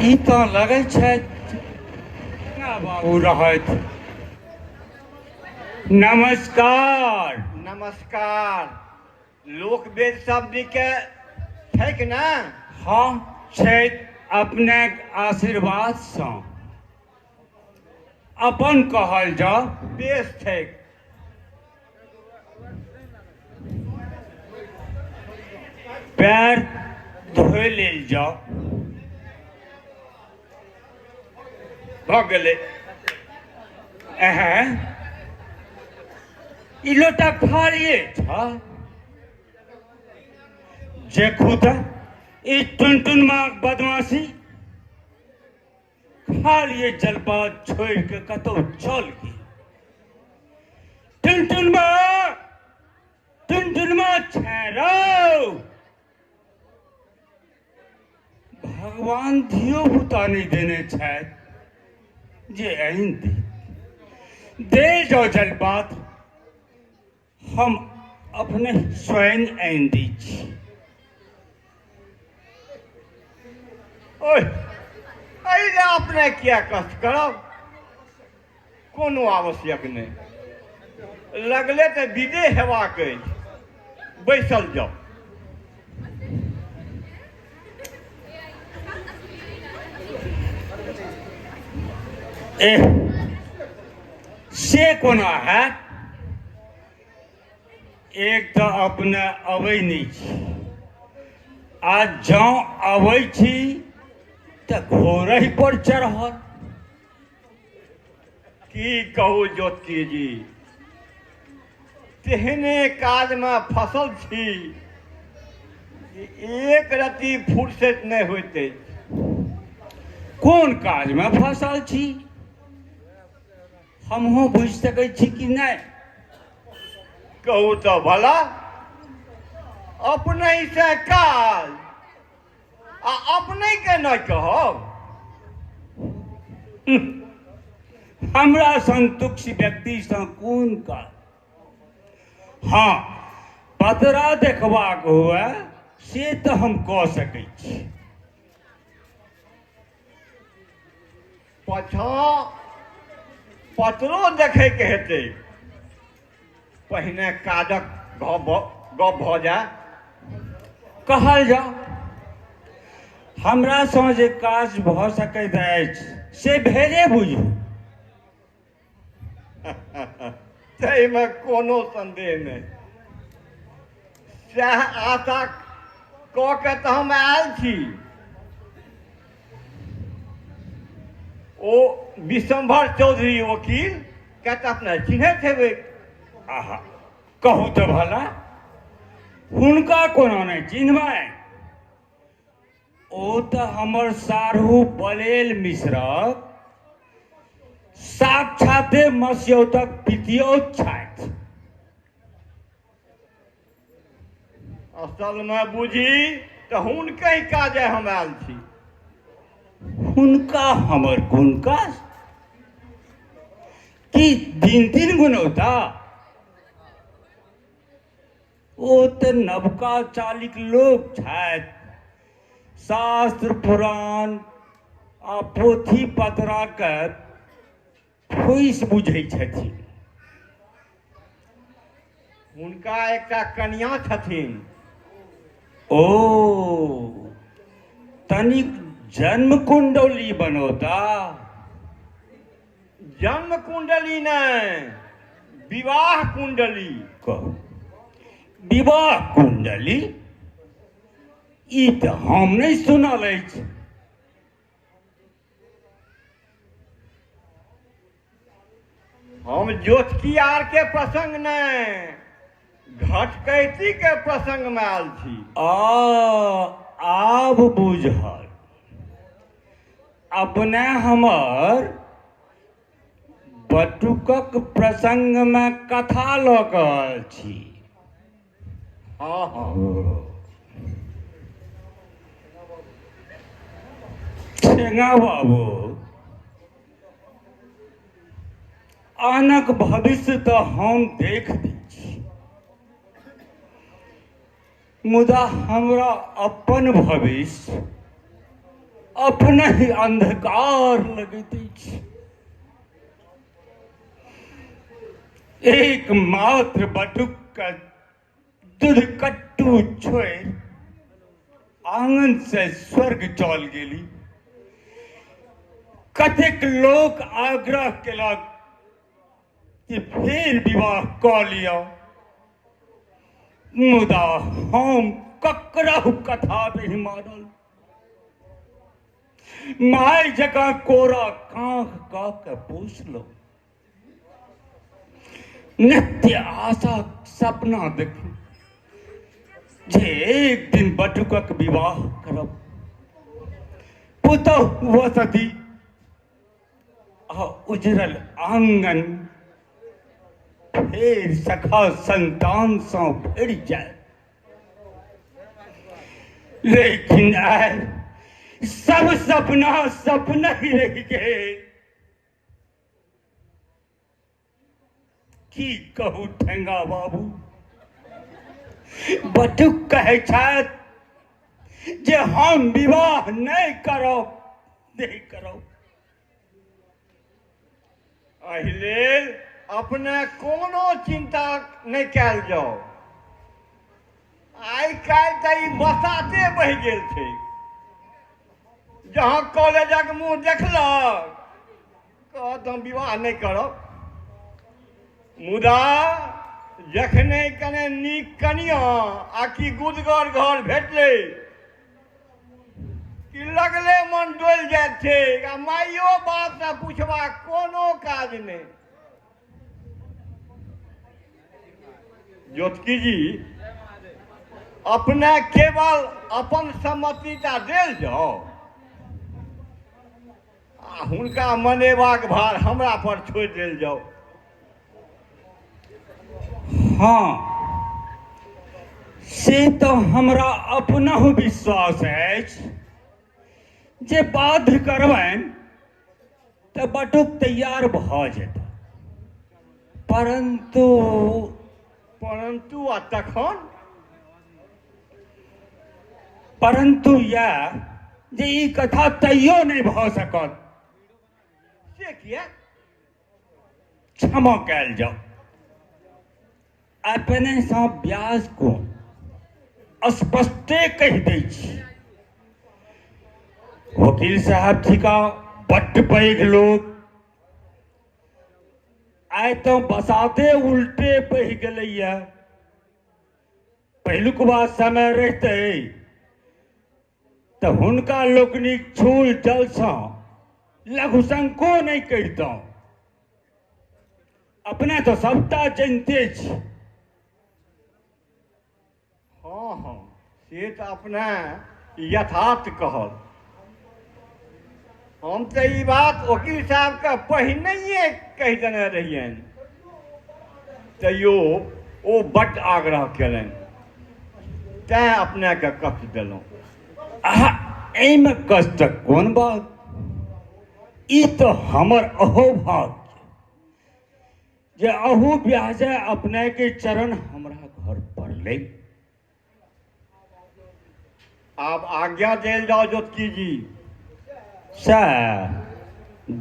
ई तऽ लगै छै बाबू रहत। नमस्कार। नमस्कार। लोक वेद शब्द के छैक ना? हाँ छै, अपने आशीर्वाद सँ अपन कहल जाओ। बेस छैक। पैर धोइ लेल जाओ। भऽ गेलै। एहे ई लोटा खालिए छ। जे खुदा ई टुनटुनमा बदमाशी खालिए जलपात छोड़ के कतौ चल गेल। टुनटुनमा, टुनटुनमा छैरौ। भगवान धियो पुता नहीं देने छथि जे एहन दे जाओ जलपात। हम अपने स्वयं आनि दै छी। ओह, एहिला अपने किया कष्ट करब? कोनो आवश्यक नहीं। लगले तऽ विदे हेबाक अछि। बैसल जाओ। एह से कोना है? एक तो अपने अबै नहीं छी, आ जाओ अबै छी तऽ घोड़े पर चढ़ल। की कहू ज्योतिषी जी, तेहने काज में फसल छी जे एक रत्ती फुर्सत नहीं होइत अछि। कोन काज में फंसल छी? हमहूँ बुझि सकै छी कि नहीं? कहू तऽ भला। अपने से काज आ अपने के नहीं कहब? हमरा संतुष्ट व्यक्ति सँ कोन काज? हाँ, पतरा देखबाक हुए से तऽ हम कऽ सकै छी। पाछाँ पतरो देखे के हेतै, पहिने काजक गप भऽ जाय। कहल जाओ, हमरा सँ जे काज भऽ सकैत अछि से भेले बुझू। ताहिमे कोनो संदेह नहीं। सएह आशा कऽ के तऽ हम आयल छी। ओ विशंभर चौधरी वकील के तऽ अपने चिन्हैत हेबै। आहा, कहू तऽ भला, हुनका कोना नहीं चिन्हबै? ओ तऽ हमर साढ़ू बलेल मिश्रक साक्षाते मस्यौतक पितियौत छथि। असल में बुझी तऽ हुनके काजे हम आयल छी। हुनका हमर कोन काज? कि दिन दिन गुनौता? ओ तऽ नवका चालिक लोक छथि। शास्त्र पुराण आ पोथी पतरा के फुसि बुझै छथिन। हुनका एकटा कनिया छथिन। ओ तनिक जन्म कुंडली बनौता? जन्म कुंडली नहीं, विवाह कुंडली। कहू, विवाह कुंडली? ई तऽ हम नहीं सुनल अछि। हम ज्योतिषी आर के प्रसंग नहीं, घटकैती के प्रसंग में आयल छी। आब बुझल। अपने हमर बटुकक प्रसंग में कथा लऽ कऽ आयल छी। हाँ हाँ। ठेंगा बाबू, आनक भविष्य तऽ हम देख दै छी, मुदा हमरा अपन भविष्य अपने ही अंधकार लगैत अछि। एकमात्र बटुक का दूध कट्टू छोड़ि आंगन से स्वर्ग चल गेली। कतेक लोक आग्रह केलक कि फेर विवाह कऽ लिअ, मुदा हम ककरहु कथा नहीं मानल। माय जकाँ कोरा कांख कऽ के पोसलहुँ। नित्य आशा सपना देखू जे एक दिन बटुकक विवाह करब, पुतहु वसती आ उजरल आंगन फेर सखा संतान सँ भरि जाए। लेकिन आइ सब सपना सपना ही रहि गेल। की कहू ठेंगा बाबू, बटुक कहै छथि जे हम विवाह नहीं करब, नहीं करब। एहि लेल अपने कोनो चिंता नहीं कयल जाओ। आइ काल्हि तऽ ई बसाते बहि गेल छै। जहाँ कॉलेजक मुँह देखलक कहत हम विवाह नहीं करब। मुदा जखने कने नीक कनिया आ कि गुदगर घर भेटलै कि लगले मन डोलि जाइत छै आ माइयो बाप से पूछबाक कोनो काज नहीं। ज्योतिकी जी, अपने केवल अपन सम्मति टा देल जाओ आ हुनका मनेबाक भार हमरा पर छोड़ि देल जाओ। हाँ, से तो हमरा अपनाहु विश्वास अछि जे बाध्य करबनि तऽ बटुक तैयार भऽ जेतै। परंतु आ तखन परंतु यह जे ई कथा तैयो नहीं भऽ सकत। से किया? क्षमा कयल जाओ। अपने सँ व्यास को स्पष्टे कहि दै छी। वकील साहब थिका बड्ड पैघ लोग, आइ तो बसाते उल्टे बहि गेलैया। पहिलुकबा समय रहते तऽ हुनका लोकनिक छूल जल सँ लघुशंको नहीं करितौं। अपने तो सबटा जनिते छी। हाँ हाँ, से तऽ अपने यथार्थ कहल। हम तऽ ई बात वकील साहब के पहिनहिए कहि देने रहियनि, तैयो ओ बड्ड आग्रह केलनि, तैं अपने के कष्ट देलहुँ। एहिमे कष्टक कोन बात? ई तो हमर अहोभाग्य जे अहू ब्याजे अपने के चरण हमरा घर पड़लै। आब आज्ञा देल जाओ ज्योतिकी जी। सैह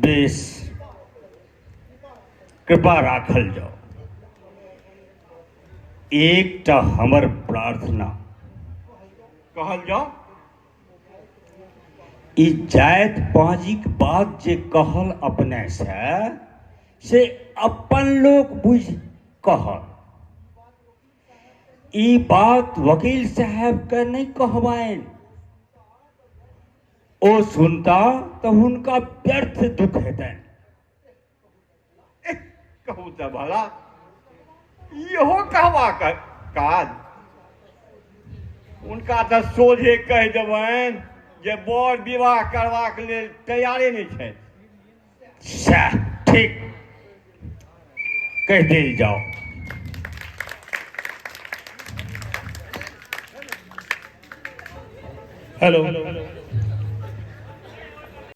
बेस, कृपा राखल जाओ। एकटा हमर प्रार्थना कहल जाओ। ई जाइत पाँजीक बात जे कहल अपने से अपन लोक बुझि कहल। ई बात वकील साहब के नहीं कहबनि। ओ सुनता तो हुनका व्यर्थ दुख हेतनि। कहू तऽ भला इहो कहबाक काज। हुनका तऽ सोझे कहि देबनि जे बर विवाह करबाक लेल तैयारे नहीं छै। सैह ठीक कहि देल जाओ। हेलो।